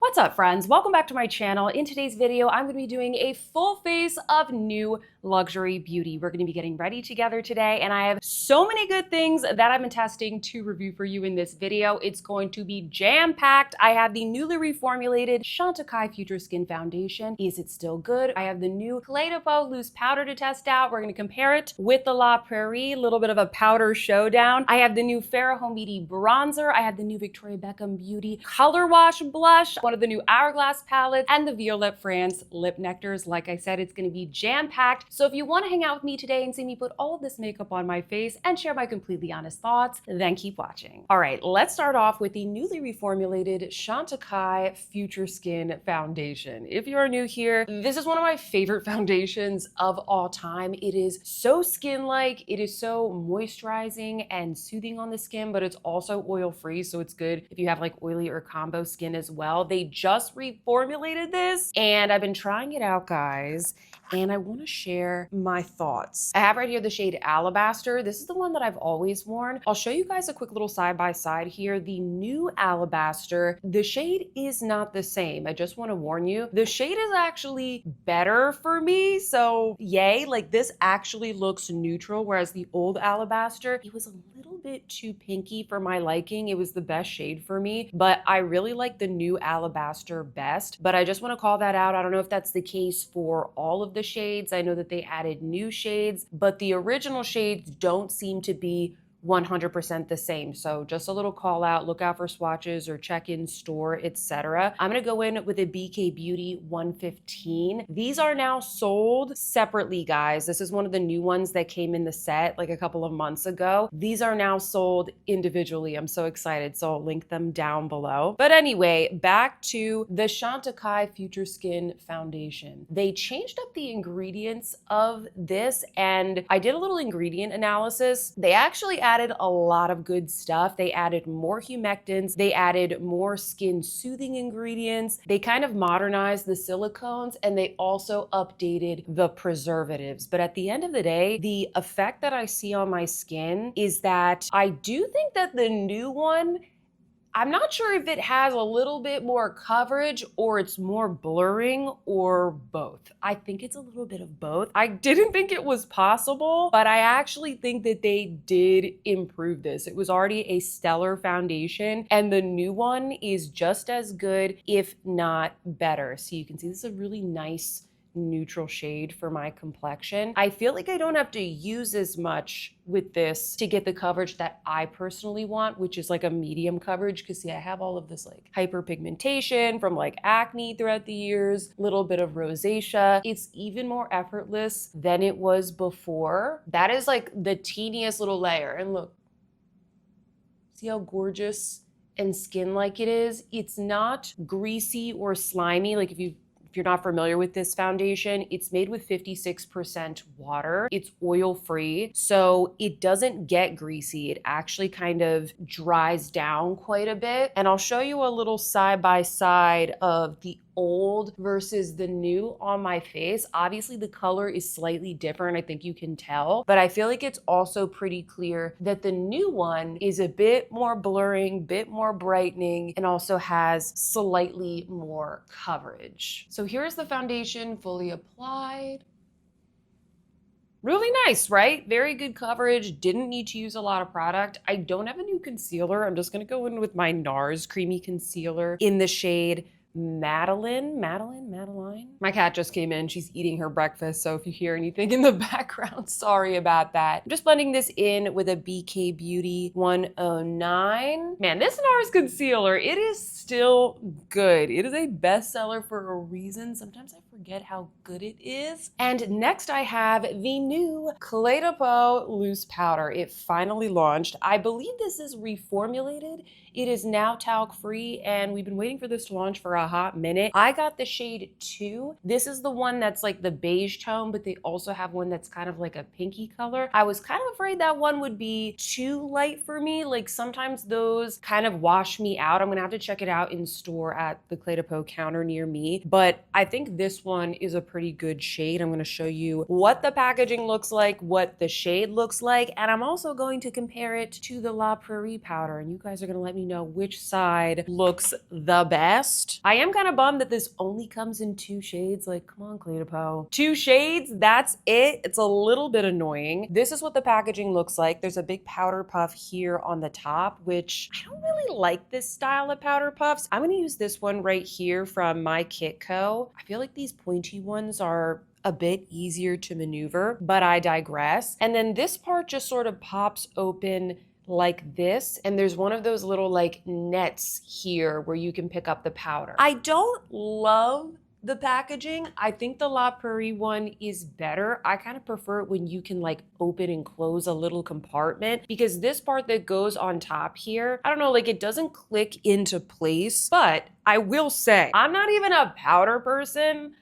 What's up, friends? Welcome back to my channel. In today's video, I'm going to be doing a full face of new luxury beauty. We're going to be getting ready together today, and I have so many good things that I've been testing to review for you in this video. It's going to be jam-packed. I have the newly reformulated Chantecaille Future Skin Foundation. Is it still good? I have the new Cle de Peau loose powder to test out. We're going to compare it with the La Prairie, a little bit of a powder showdown. I have the new Fara Homidi bronzer. I have the new Victoria Beckham Beauty color wash blush, one of the new Hourglass palettes, and the Violette France lip nectars. Like I said, it's going to be jam-packed. So if you want to hang out with me today and see me put all of this makeup on my face and share my completely honest thoughts, then keep watching. All right, let's start off with the newly reformulated Chantecaille Future Skin Foundation. If you're new here, this is one of my favorite foundations of all time. It is so skin-like, it is so moisturizing and soothing on the skin, but it's also oil-free, so it's good if you have like oily or combo skin as well. They just reformulated this, and I've been trying it out, guys, and I want to share my thoughts. I have right here the shade Alabaster. This is the one that I've always worn. I'll show you guys a quick little side-by-side here. The new Alabaster, the shade is not the same. I just want to warn you, the shade is actually better for me, so yay. Like, this actually looks neutral, whereas the old Alabaster, it was a little bit too pinky for my liking. It was the best shade for me, but I really like the new Alabaster best. But I just want to call that out. I don't know if that's the case for all of the shades. I know that they added new shades, but the original shades don't seem to be 100% the same. So just a little call out, look out for swatches or check in store, etc. I'm gonna go in with a BK Beauty 115. These are now sold separately, guys. This is one of the new ones that came in the set like a couple of months ago. These are now sold individually. I'm so excited, so I'll link them down below. But anyway, back to the Chantecaille Future Skin Foundation. They changed up the ingredients of this, and I did a little ingredient analysis. They actually added a lot of good stuff. They added more humectants. They added more skin soothing ingredients. They kind of modernized the silicones, and they also updated the preservatives. But at the end of the day, the effect that I see on my skin is that I do think that the new one, I'm not sure if it has a little bit more coverage or it's more blurring or both. I think it's a little bit of both. I didn't think it was possible, but I actually think that they did improve this. It was already a stellar foundation, and the new one is just as good, if not better. So you can see this is a really nice neutral shade for my complexion. I feel like I don't have to use as much with this to get the coverage that I personally want, which is like a medium coverage, because see, I have all of this like hyperpigmentation from like acne throughout the years, little bit of rosacea. It's even more effortless than it was before. That is like the teeniest little layer, and look, see how gorgeous and skin-like it is. It's not greasy or slimy. Like if you're not familiar with this foundation, it's made with 56% water. It's oil-free, so it doesn't get greasy. It actually kind of dries down quite a bit. And I'll show you a little side-by-side of the old versus the new on my face. Obviously, the color is slightly different. I think you can tell, but I feel like it's also pretty clear that the new one is a bit more blurring, bit more brightening, and also has slightly more coverage. So here's the foundation fully applied. Really nice, right? Very good coverage. Didn't need to use a lot of product. I don't have a new concealer. I'm just gonna go in with my NARS Creamy Concealer in the shade Madeline. My cat just came in. She's eating her breakfast, so if you hear anything in the background, sorry about that. I'm just blending this in with a BK Beauty 109. Man, this NARS concealer, it is still good. It is a bestseller for a reason. Sometimes I forget how good it is. And next I have the new Cle de Peau loose powder. It finally launched. I believe this is reformulated. It is now talc-free, and we've been waiting for this to launch for a hot minute. I got the shade 2. This is the one that's like the beige tone, but they also have one that's kind of like a pinky color. I was kind of afraid that one would be too light for me. Like sometimes those kind of wash me out. I'm gonna have to check it out in store at the Cle de Peau counter near me, but I think this one is a pretty good shade. I'm gonna show you what the packaging looks like, what the shade looks like, and I'm also going to compare it to the La Prairie powder, and you guys are gonna let me know which side looks the best. I am kind of bummed that this only comes in 2 shades. Like, come on, Cle de Peau. 2 shades, that's it. It's a little bit annoying. This is what the packaging looks like. There's a big powder puff here on the top, which I don't really like this style of powder puffs. I'm gonna use this one right here from My Kit Co. I feel like these pointy ones are a bit easier to maneuver, but I digress. And then this part just sort of pops open like this, and there's one of those little like nets here where you can pick up the powder. I don't love the packaging. I think the La Prairie one is better. I kind of prefer it when you can like open and close a little compartment, because this part that goes on top here, I don't know, like it doesn't click into place. But I will say, I'm not even a powder person.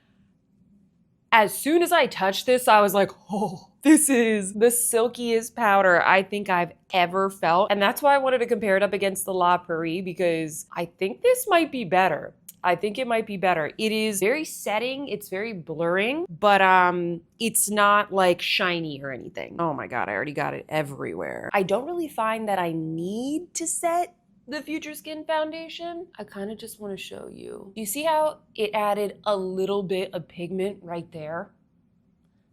As soon as I touched this, I was like, oh, this is the silkiest powder I think I've ever felt. And that's why I wanted to compare it up against the La Prairie, because I think this might be better. I think it might be better. It is very setting, it's very blurring, but it's not like shiny or anything. Oh my God, I already got it everywhere. I don't really find that I need to set the Future Skin foundation. I kind of just want to show you. You see how it added a little bit of pigment right there?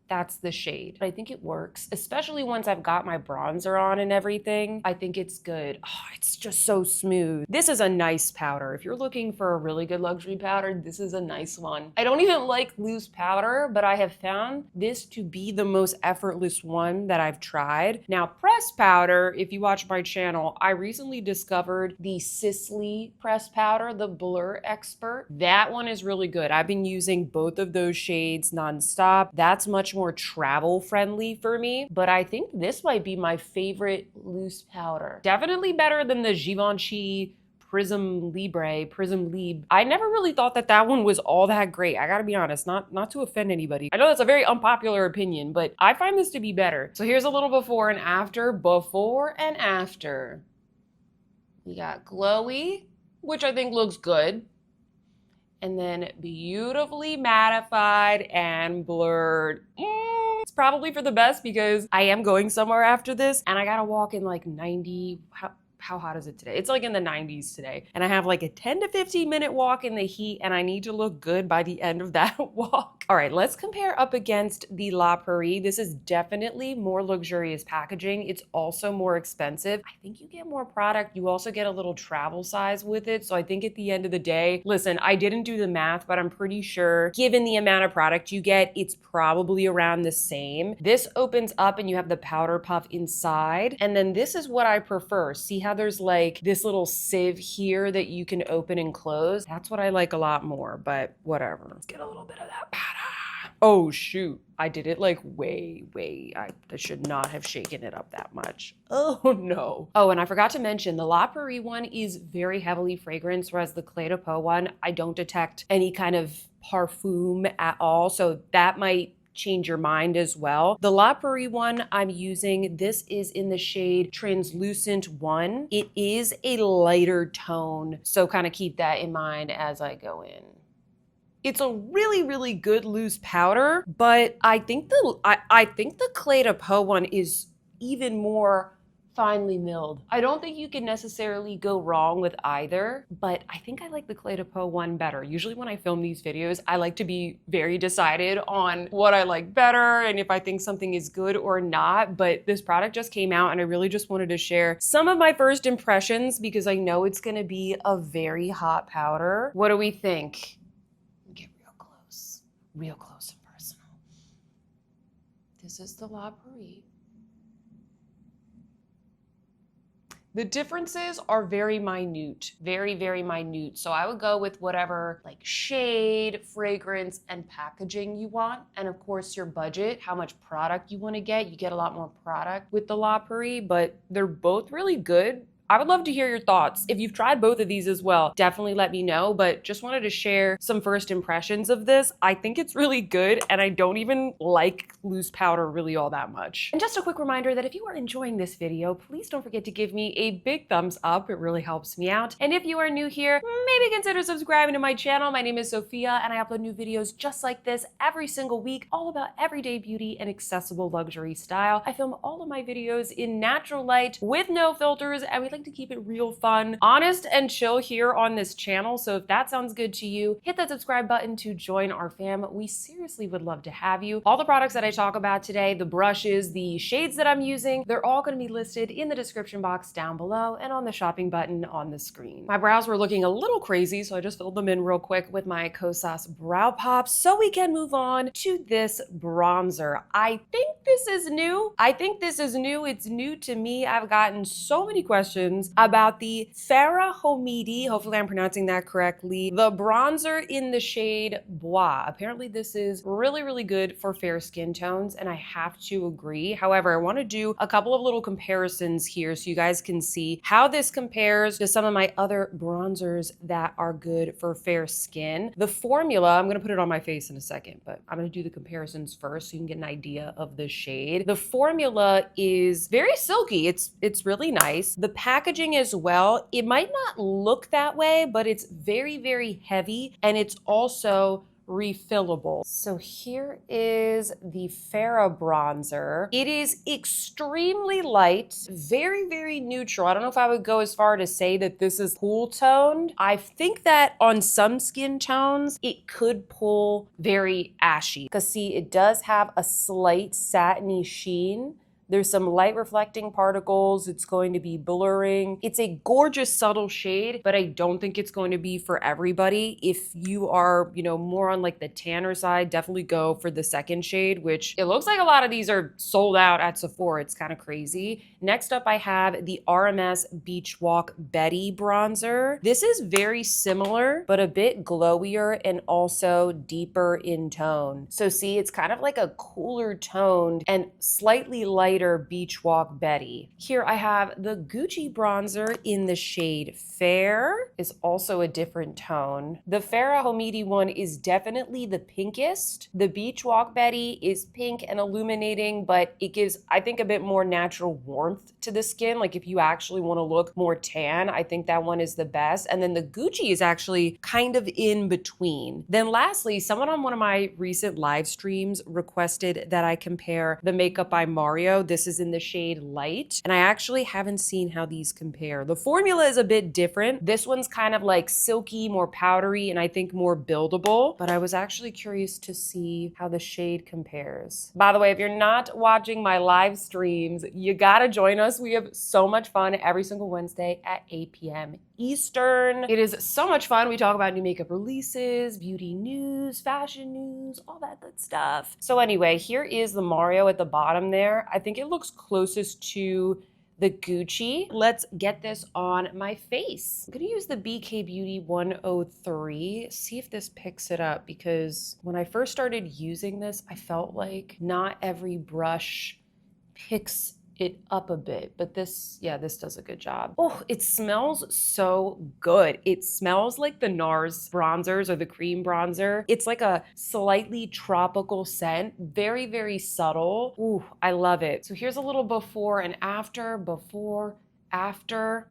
That's the shade. I think it works, especially once I've got my bronzer on and everything. I think it's good. Oh, it's just so smooth. This is a nice powder. If you're looking for a really good luxury powder, this is a nice one. I don't even like loose powder, but I have found this to be the most effortless one that I've tried. Now, pressed powder, if you watch my channel, I recently discovered the Sisley pressed powder, the Blur Expert. That one is really good. I've been using both of those shades nonstop. That's much more travel friendly for me, but I think this might be my favorite loose powder. Definitely better than the Givenchy Prism Libre. I never really thought that that one was all that great. I gotta be honest, not to offend anybody. I know that's a very unpopular opinion, but I find this to be better. So here's a little before and after. Before and after. We got glowy, which I think looks good. And then beautifully mattified and blurred. It's probably for the best because I am going somewhere after this and I gotta walk in like 90, how hot is it today? It's like in the 90s today. And I have like a 10 to 15 minute walk in the heat and I need to look good by the end of that walk. All right, let's compare up against the La Prairie. This is definitely more luxurious packaging. It's also more expensive. I think you get more product. You also get a little travel size with it. So I think at the end of the day, listen, I didn't do the math, but I'm pretty sure given the amount of product you get, it's probably around the same. This opens up and you have the powder puff inside. And then this is what I prefer. See how there's like this little sieve here that you can open and close? That's what I like a lot more, but whatever. Let's get a little bit of that powder. Oh shoot, I did it like way. I should not have shaken it up that much. Oh no. Oh, and I forgot to mention the La Prairie one is very heavily fragranced, whereas the Cle de Peau one, I don't detect any kind of parfum at all. So that might change your mind as well. The La Prairie one I'm using, this is in the shade Translucent 1. It is a lighter tone, so kind of keep that in mind as I go in. It's a really good loose powder, but I think the Cle de Peau one is even more finely milled. I don't think you can necessarily go wrong with either, but I think I like the Cle de Peau one better. Usually when I film these videos, I like to be very decided on what I like better and if I think something is good or not, but this product just came out and I really just wanted to share some of my first impressions because I know it's gonna be a very hot powder. What do we think? Get real close and personal. This is the La Prairie. The differences are very minute, very minute. So I would go with whatever like shade, fragrance, and packaging you want. And of course your budget, how much product you wanna get. You get a lot more product with the La Prairie, but they're both really good. I would love to hear your thoughts. If you've tried both of these as well, definitely let me know, but just wanted to share some first impressions of this. I think it's really good and I don't even like loose powder really all that much. And just a quick reminder that if you are enjoying this video, please don't forget to give me a big thumbs up. It really helps me out. And if you are new here, maybe consider subscribing to my channel. My name is Sophia and I upload new videos just like this every single week, all about everyday beauty and accessible luxury style. I film all of my videos in natural light with no filters and we like like to keep it real fun, honest, and chill here on this channel. So if that sounds good to you, hit that subscribe button to join our fam. We seriously would love to have you. All the products that I talk about today, the brushes, the shades that I'm using, they're all going to be listed in the description box down below and on the shopping button on the screen. My brows were looking a little crazy, so I just filled them in real quick with my Kozakh brow pops so we can move on to this bronzer. I think this is new. It's new to me. I've gotten so many questions about the Fara Homidi, hopefully I'm pronouncing that correctly, the bronzer in the shade Bois. Apparently this is really, really good for fair skin tones, and I have to agree. However, I want to do a couple of little comparisons here so you guys can see how this compares to some of my other bronzers that are good for fair skin. The formula, I'm going to put it on my face in a second, but I'm going to do the comparisons first so you can get an idea of the shade. The formula is very silky. It's really nice. The packaging as well, it might not look that way, but it's very, very heavy, and it's also refillable. So here is the Fara bronzer. It is extremely light, very, very neutral. I don't know if I would go as far to say that this is cool toned. I think that on some skin tones, it could pull very ashy. Because see, it does have a slight satiny sheen. There's some light reflecting particles. It's going to be blurring. It's a gorgeous subtle shade, but I don't think it's going to be for everybody. If you are, more on like the tanner side, definitely go for the second shade, which it looks like a lot of these are sold out at Sephora. It's kind of crazy. Next up, I have the RMS Beach Walk Betty bronzer. This is very similar, but a bit glowier and also deeper in tone. So see, it's kind of like a cooler toned and slightly lighter Beach Walk Betty. Here I have the Gucci bronzer in the shade Fair, is also a different tone. The Fara Homidi one is definitely the pinkest. The Beach Walk Betty is pink and illuminating, but it gives, I think, a bit more natural warmth to the skin. Like if you actually want to look more tan, I think that one is the best. And then the Gucci is actually kind of in between. Then lastly, someone on one of my recent live streams requested that I compare the Makeup by Mario. This is in the shade Light, and I actually haven't seen how these compare. The formula is a bit different. This one's kind of like silky, more powdery, and I think more buildable, but I was actually curious to see how the shade compares. By the way, if you're not watching my live streams, you gotta join us. We have so much fun every single Wednesday at 8 p.m. Eastern. It is so much fun. We talk about new makeup releases, beauty news, fashion news, all that good stuff. So anyway, here is the Mario at the bottom there. I think it looks closest to the Gucci. Let's get this on my face. I'm gonna use the BK Beauty 103, see if this picks it up, because when I first started using this, I felt like not every brush picks it up a bit, but this does a good job. Oh, it smells so good. It smells like the NARS bronzers or the cream bronzer. It's like a slightly tropical scent, very, very subtle. Ooh, I love it. So here's a little before and after, before, after.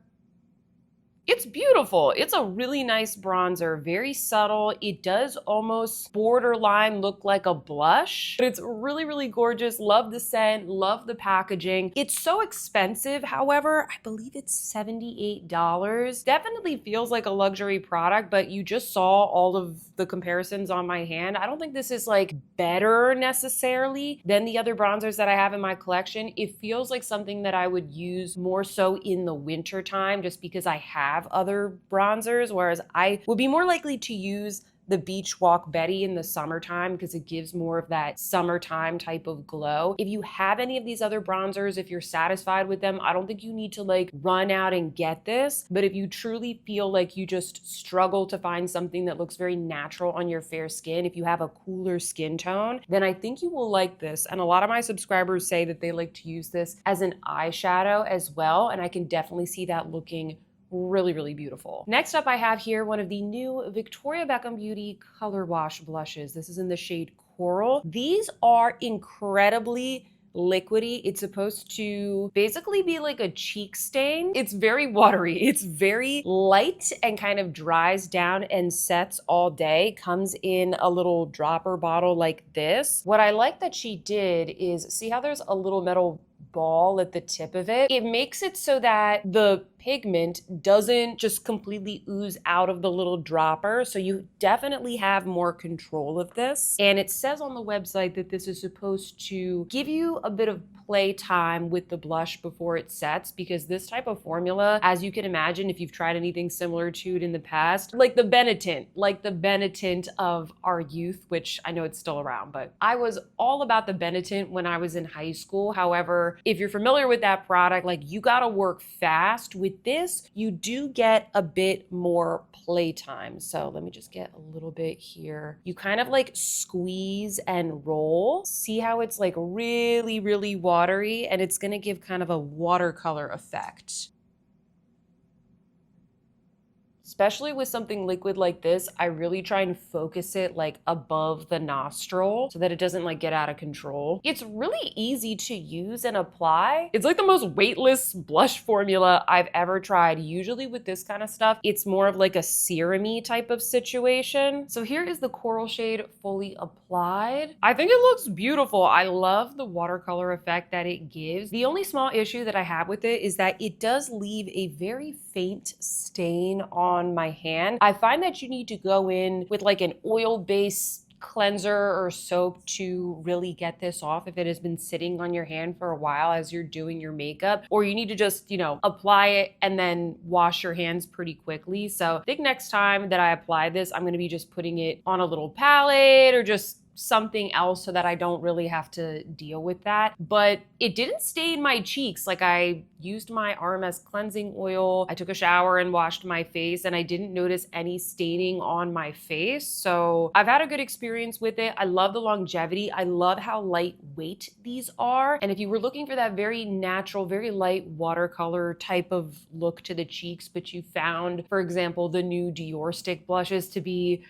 It's beautiful. It's a really nice bronzer, very subtle. It does almost borderline look like a blush, but it's really, really gorgeous. Love the scent, love the packaging. It's so expensive, however, I believe it's $78. Definitely feels like a luxury product, but you just saw all of the comparisons on my hand. I don't think this is like better necessarily than the other bronzers that I have in my collection. It feels like something that I would use more so in the winter time, just because I have other bronzers, whereas I would be more likely to use the Beach Walk Betty in the summertime because it gives more of that summertime type of glow. If you have any of these other bronzers, if you're satisfied with them, I don't think you need to like run out and get this. But if you truly feel like you just struggle to find something that looks very natural on your fair skin, if you have a cooler skin tone, then I think you will like this. And a lot of my subscribers say that they like to use this as an eyeshadow as well. And I can definitely see that looking really, really beautiful. Next up, I have here one of the new Victoria Beckham Beauty Color Wash blushes. This is in the shade Coral. These are incredibly liquidy. It's supposed to basically be like a cheek stain. It's very watery. It's very light and kind of dries down and sets all day. Comes in a little dropper bottle like this. What I like that she did is, see how there's a little metal ball at the tip of it. It makes it so that the pigment doesn't just completely ooze out of the little dropper. So you definitely have more control of this. And it says on the website that this is supposed to give you a bit of play time with the blush before it sets, because this type of formula, as you can imagine, if you've tried anything similar to it in the past, like the Benetint of our youth, which I know it's still around, but I was all about the Benetint when I was in high school. However, if you're familiar with that product, like you gotta work fast. With this, you do get a bit more playtime. So let me just get a little bit here. You kind of like squeeze and roll. See how it's like really, really watery, and it's gonna give kind of a watercolor effect. Especially with something liquid like this, I really try and focus it like above the nostril so that it doesn't like get out of control. It's really easy to use and apply. It's like the most weightless blush formula I've ever tried. Usually with this kind of stuff, it's more of like a serum-y type of situation. So here is the coral shade fully applied. I think it looks beautiful. I love the watercolor effect that it gives. The only small issue that I have with it is that it does leave a very faint stain on my hand. I find that you need to go in with like an oil-based cleanser or soap to really get this off if it has been sitting on your hand for a while as you're doing your makeup, or you need to just, you know, apply it and then wash your hands pretty quickly. So I think next time that I apply this, I'm going to be just putting it on a little palette or just something else so that I don't really have to deal with that. But it didn't stain my cheeks. Like, I used my RMS cleansing oil, I took a shower and washed my face, and I didn't notice any staining on my face. So I've had a good experience with it. I love the longevity. I love how lightweight these are. And if you were looking for that very natural, very light watercolor type of look to the cheeks, but you found, for example, the new Dior stick blushes to be,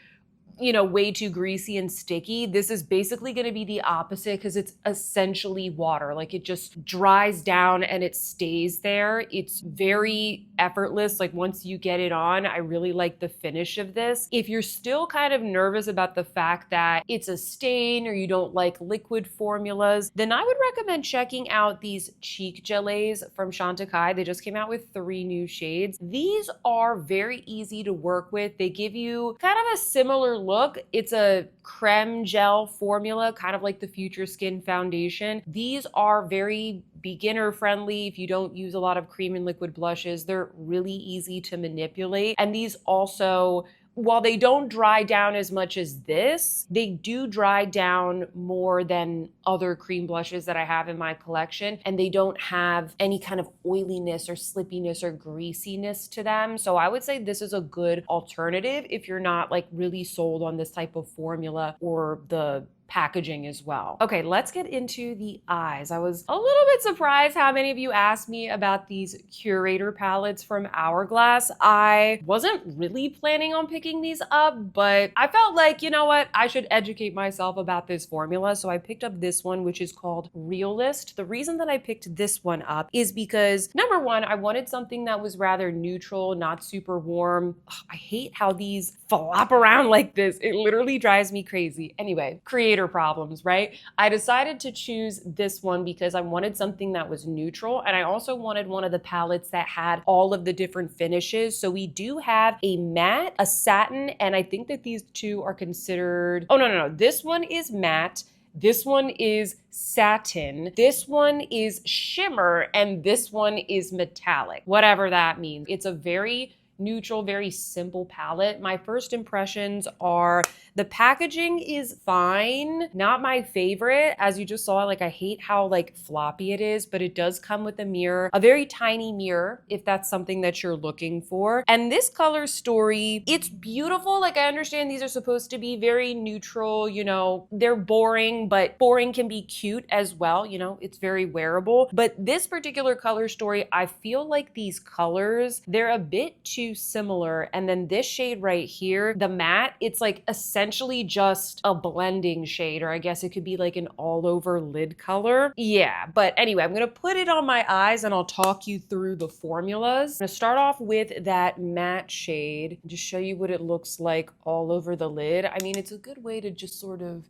you know, way too greasy and sticky, this is basically going to be the opposite, because it's essentially water. Like, it just dries down and it stays there. It's very effortless. Like, once you get it on, I really like the finish of this. If you're still kind of nervous about the fact that it's a stain or you don't like liquid formulas, then I would recommend checking out these cheek gelées from Chantecaille. They just came out with 3 new shades. These are very easy to work with. They give you kind of a similar look. It's a creme gel formula, kind of like the Future Skin foundation. These are very beginner friendly. If you don't use a lot of cream and liquid blushes, they're really easy to manipulate. And these also, while they don't dry down as much as this, they do dry down more than other cream blushes that I have in my collection, and they don't have any kind of oiliness or slippiness or greasiness to them. So I would say this is a good alternative if you're not like really sold on this type of formula or the packaging as well. Okay, let's get into the eyes. I was a little bit surprised how many of you asked me about these Curator palettes from Hourglass. I wasn't really planning on picking these up, but I felt like, you know what, I should educate myself about this formula. So I picked up this one, which is called Realist. The reason that I picked this one up is because, number one, I wanted something that was rather neutral, not super warm. Ugh, I hate how these flop around like this. It literally drives me crazy. Anyway, Creator problems, right? I decided to choose this one because I wanted something that was neutral, and I also wanted one of the palettes that had all of the different finishes. So we do have a matte, a satin, and I think that these two are considered, oh no, this one is matte, this one is satin, this one is shimmer, and this one is metallic, whatever that means. It's a very neutral, very simple palette. My first impressions are the packaging is fine, not my favorite. As you just saw, like, I hate how like floppy it is, but it does come with a mirror, a very tiny mirror if that's something that you're looking for. And this color story, it's beautiful. Like, I understand these are supposed to be very neutral, you know, they're boring, but boring can be cute as well. You know, it's very wearable. But this particular color story, I feel like these colors, they're a bit too similar. And then this shade right here, the matte, it's like essentially just a blending shade, or I guess it could be like an all over lid color. Yeah, but anyway, I'm gonna put it on my eyes and I'll talk you through the formulas. I'm gonna start off with that matte shade and just show you what it looks like all over the lid. I mean, it's a good way to just sort of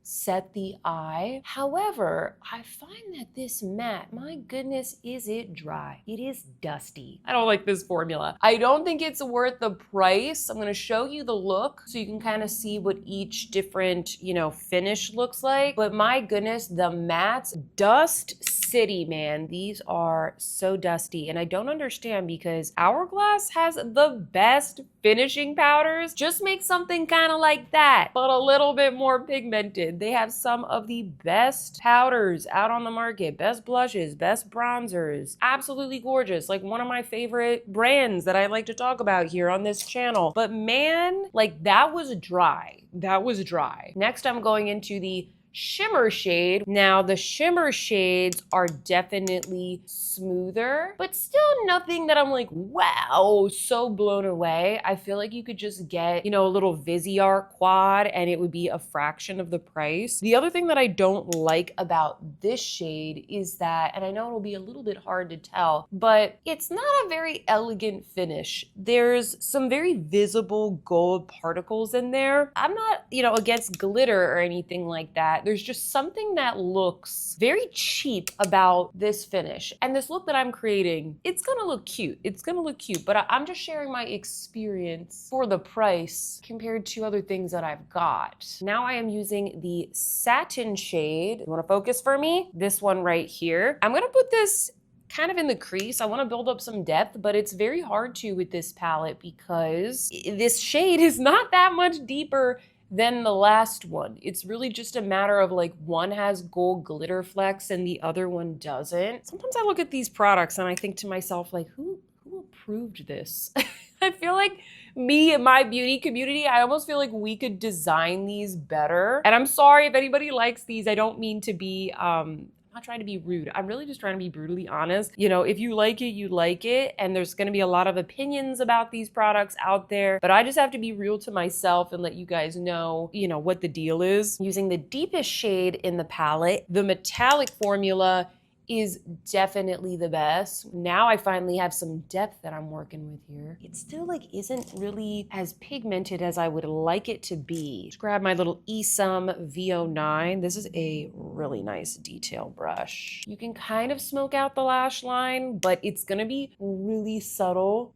set the eye. However, I find that this matte, my goodness, is it dry. It is dusty. I don't like this formula. I don't think it's worth the price. I'm gonna show you the look so you can kind of see what each different, you know, finish looks like. But my goodness, the mattes, Dust City, man. These are so dusty. And I don't understand because Hourglass has the best finishing powders. Just make something kind of like that, but a little bit more pigmented. They have some of the best powders out on the market, best blushes, best bronzers. Absolutely gorgeous. Like one of my favorite brands that I like to talk about here on this channel. But man, like that was dry. That was dry. Next, I'm going into the shimmer shade. Now the shimmer shades are definitely smoother, but still nothing that I'm like, wow, so blown away. I feel like you could just get, you know, a little Viseart quad and it would be a fraction of the price. The other thing that I don't like about this shade is that, and I know it'll be a little bit hard to tell, but it's not a very elegant finish. There's some very visible gold particles in there. I'm not, you know, against glitter or anything like that. There's just something that looks very cheap about this finish. And this look that I'm creating, it's gonna look cute. It's gonna look cute, but I'm just sharing my experience for the price compared to other things that I've got. Now I am using the satin shade. You wanna focus for me? This one right here. I'm gonna put this kind of in the crease. I want to build up some depth, but it's very hard to with this palette because this shade is not that much deeper than the last one. It's really just a matter of like one has gold glitter flecks and the other one doesn't. Sometimes I look at these products and I think to myself like, who approved this? I feel like me and my beauty community, I almost feel like we could design these better. And I'm sorry if anybody likes these. I don't mean to be not trying to be rude. I'm really just trying to be brutally honest. You know, if you like it, you like it. And there's gonna be a lot of opinions about these products out there, but I just have to be real to myself and let you guys know, you know, what the deal is. Using the deepest shade in the palette, the metallic formula is definitely the best. Now I finally have some depth that I'm working with here. It still like isn't really as pigmented as I would like it to be. Just grab my little EADEM V09. This is a really nice detail brush. You can kind of smoke out the lash line, but it's gonna be really subtle.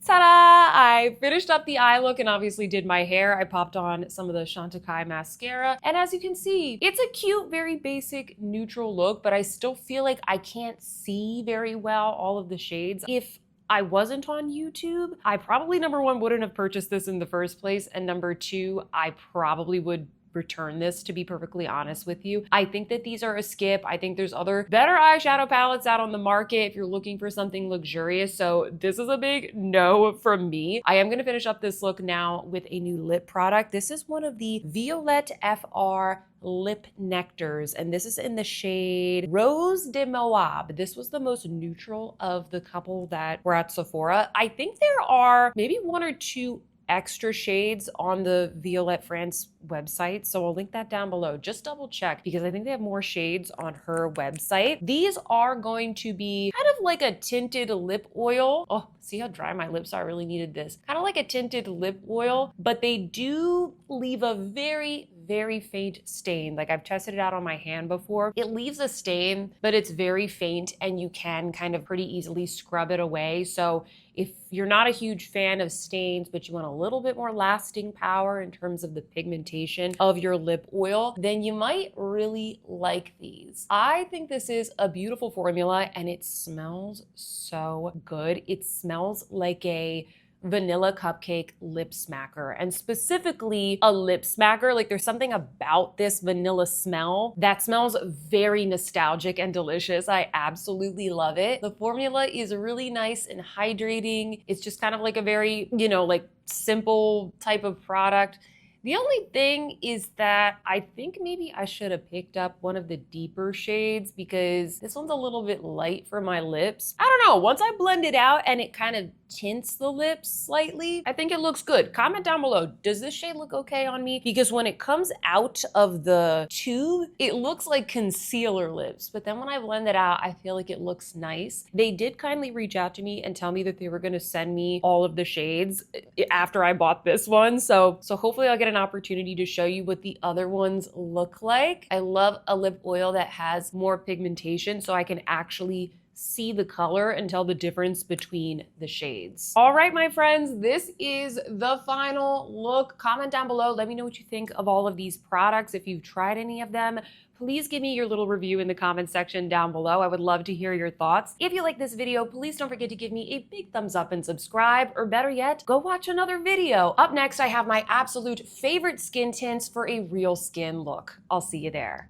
Ta-da! I finished up the eye look and obviously did my hair. I popped on some of the Chantecaille mascara. And as you can see, it's a cute, very basic, neutral look, but I still feel like I can't see very well all of the shades. If I wasn't on YouTube, I probably, number one, wouldn't have purchased this in the first place. And number two, I probably would return this, to be perfectly honest with you. I think that these are a skip. I think there's other better eyeshadow palettes out on the market if you're looking for something luxurious. So this is a big no from me. I am gonna finish up this look now with a new lip product. This is one of the Violette FR lip nectars, and this is in the shade Rose de Moab. This was the most neutral of the couple that were at Sephora. I think there are maybe one or two extra shades on the Violette France website, so I'll link that down below. Just double check because I think they have more shades on her website. These are going to be kind of like a tinted lip oil. Oh, see how dry my lips are? I really needed this. Kind of like a tinted lip oil, but they do leave a very, very faint stain. Like I've tested it out on my hand before. It leaves a stain, but it's very faint and you can kind of pretty easily scrub it away. So if you're not a huge fan of stains, but you want a little bit more lasting power in terms of the pigmentation of your lip oil, then you might really like these. I think this is a beautiful formula and it smells so good. It smells like a vanilla cupcake lip smacker, and specifically a lip smacker. Like there's something about this vanilla smell that smells very nostalgic and delicious. I absolutely love it. The formula is really nice and hydrating. It's just kind of like a very, you know, like simple type of product. The only thing is that I think maybe I should have picked up one of the deeper shades because this one's a little bit light for my lips. I don't know, once I blend it out and it kind of tints the lips slightly. I think it looks good. Comment down below, does this shade look okay on me? Because when it comes out of the tube, it looks like concealer lips, but then when I blend it out, I feel like it looks nice. They did kindly reach out to me and tell me that they were gonna send me all of the shades after I bought this one. So hopefully I'll get an opportunity to show you what the other ones look like. I love a lip oil that has more pigmentation so I can actually see the color and tell the difference between the shades. All right, my friends, this is the final look. Comment down below. Let me know what you think of all of these products. If you've tried any of them, please give me your little review in the comment section down below. I would love to hear your thoughts. If you like this video, please don't forget to give me a big thumbs up and subscribe, or better yet, go watch another video. Up next, I have my absolute favorite skin tints for a real skin look. I'll see you there.